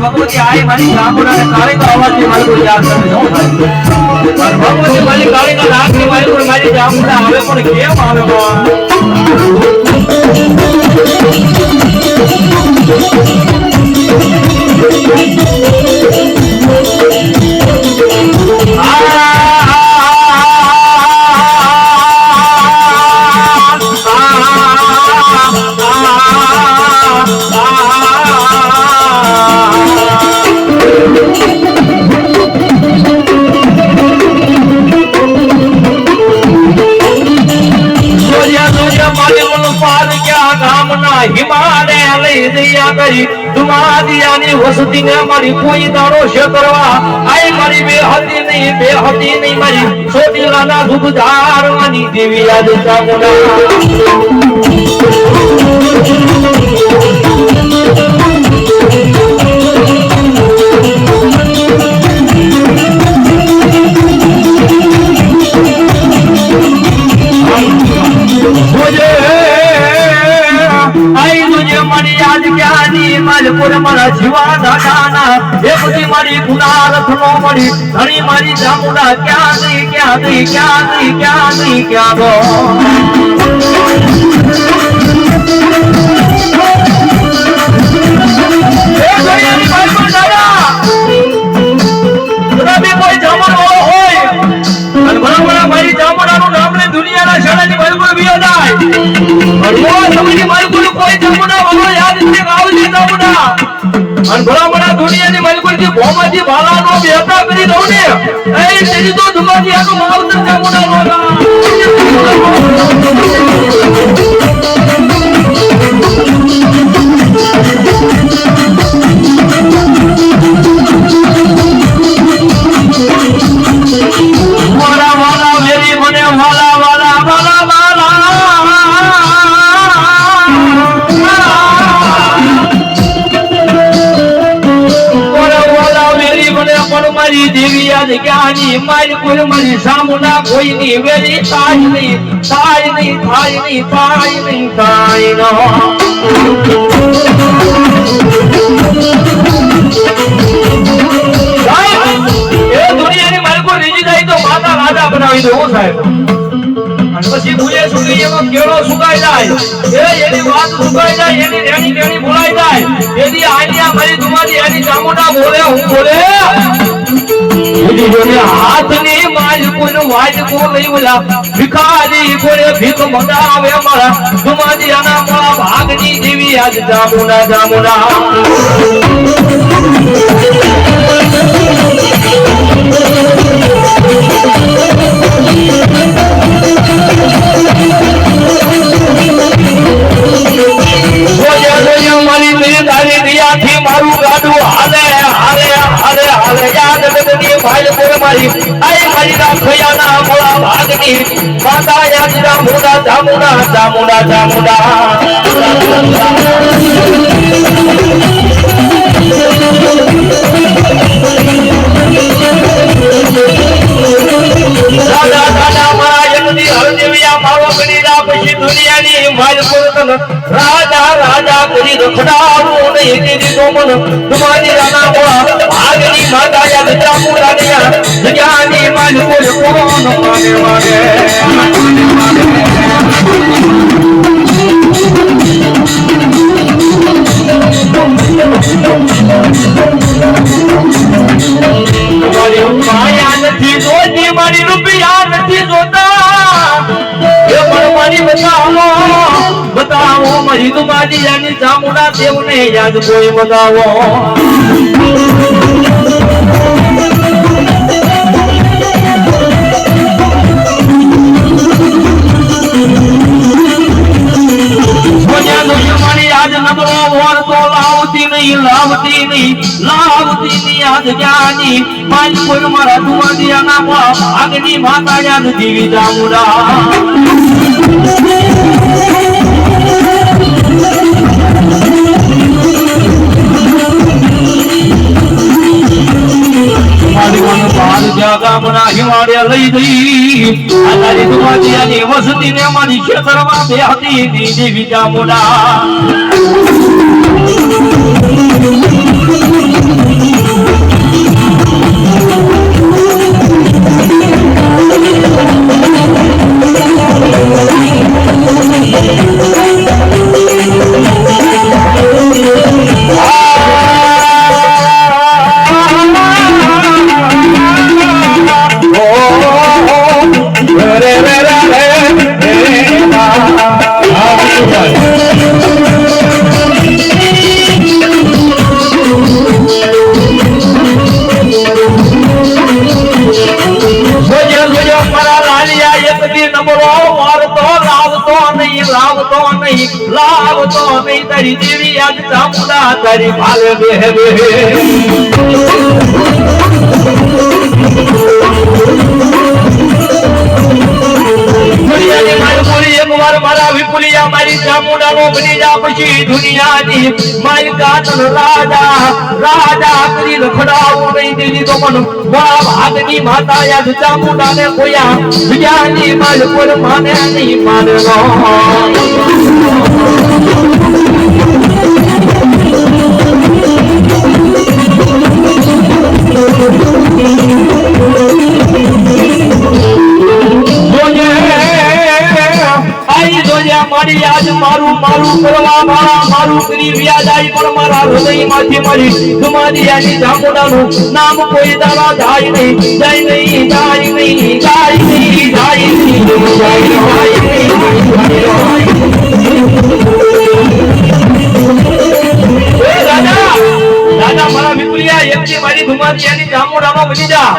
भगवती आई मारी रामुड़ा ने काले का आवाज से मारी को याद कर दो पर भगवती मारी काले का नाक ने मारी को मारी रामुड़ा आवे पण केम आवे हिमालय लई दिया करी तुम्हारी ने वसती ने मारी कोई दारो शेकरवा आई मारी बेहती नहीं मारी छोटी लाना दुखदार वानी देवी याद चामुंडा मालपुर मारा जीवा दाना ये बुद्धि मारी गुनार थनो मरी धनी मारी चामुंडा क्या दो ए दुनियानी मालपुर दादा तुरा भी कोई जामन वालो होय अन बड़ा मारी चामुंडा नु नाम ले दुनिया ना शाळानी मालपुर बियो जाय और वो समझी मालपुर कोई चामुंडा वालो याद से गाव ली चामुंडा अन बड़ा दुनिया ने मलकुल की भोमाजी भाला नो बेटा करी दो ने ए तेरी तो दुमाजी आनो मावतर चामुंडा रोगा वाला मेरी मने वाला मारी देवी याद ज्ञानी मारी कोई मारी सामुंडा कोई नहीं वेरी ताज नहीं नो ये दुनिया ने मारे को रीजी जाई तो माता राजा बनावी दो साहेब અને પછી ભૂલે સુગી એવો કેળો સુકાઈ જાય એની વાત સુકાઈ જાય એની રેણી ભૂલાઈ જાય એની આલિયા મારી તમારી એની ચામુંડા બોલે હું બોલે એની જોને હાથની માલકુન વાજકો લઈ ઓલા ભિખારી બોલે ભીખ મંગાવે મારા તમારી આના મોળા ભાગની દેવી આજ ચામુંડા मारी मेरी दारी दिया थी मारू गाडू हाले याद बदनी भाई बोले मारी आई मारी ना खयाना मोला भागनी माता याद चामुंडा दादा मारा जगदी हरदेविया मारो गणीरा पछी दुनियानी मालपुर तन राजा करी रखडावो नहीं तेरी तो मन तुम्हारी राना मोळा भागनी माता याद चामुंडा निया ज्ञानी मालपुर कोण माने तुम्हारी माया नहीं जोती मारी रुपया नहीं जोता ये परमानी बताओ मरी तुम्हारी यानी चामुंडा देव ने याद कोई बताओ आज नबरो और तो लावती नहीं आज ज्ञानी मालपुर मारा तुम्हारी नाम अग्नि माता याद देवी चामुंडा વાડે લઈ ગઈ આ તારી દુવાદિયાની વસતીને મારી ખેતરમાં બેહતી દેવી ચામુંડા લાવતો નહીં તારી દેવી આજ ચામુંડા તારી ભાલે બેહે બેહે મારા વિપુલિયા મારી ચામુંડાનો બની જા પછી દુનિયાની મારી કાતન રાજા રાજા કરી રખડાવું નહીં દીધી તો પણ મારા ભાગની માતા યાદ ચામુંડાને કોયા બીજાની માલ કોઈ માને નહીં માને મારી આજ મારું મારું કરવા મારા મારું કરી વ્યાજ આવી પણ મારા હૃદયમાંથી મારી દુમાદિયાની ચામુંડાનું નામ કોઈ દાડા જાય નહીં જાય નહીં જાય નહીં જાય નહીં જાય નહીં દાદા દાદા મારા વિપુલિયા એકથી મારી દુમાદિયાની ચામુંડાનો બની જા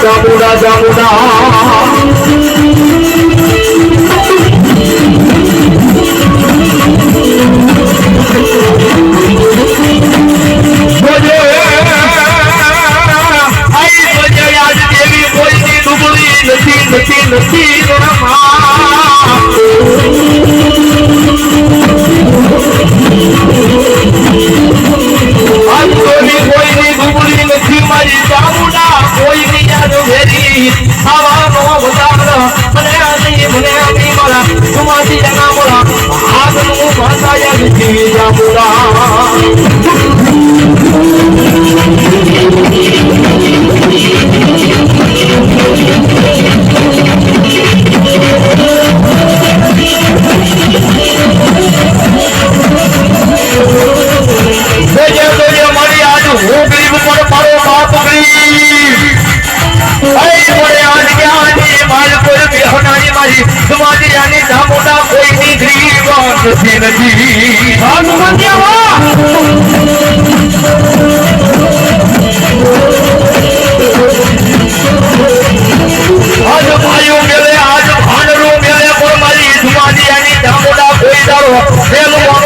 ચામુંડા ચામુંડા आज भांडरू मेले पर मारी धुमादियानी चामुंडा कोई दारो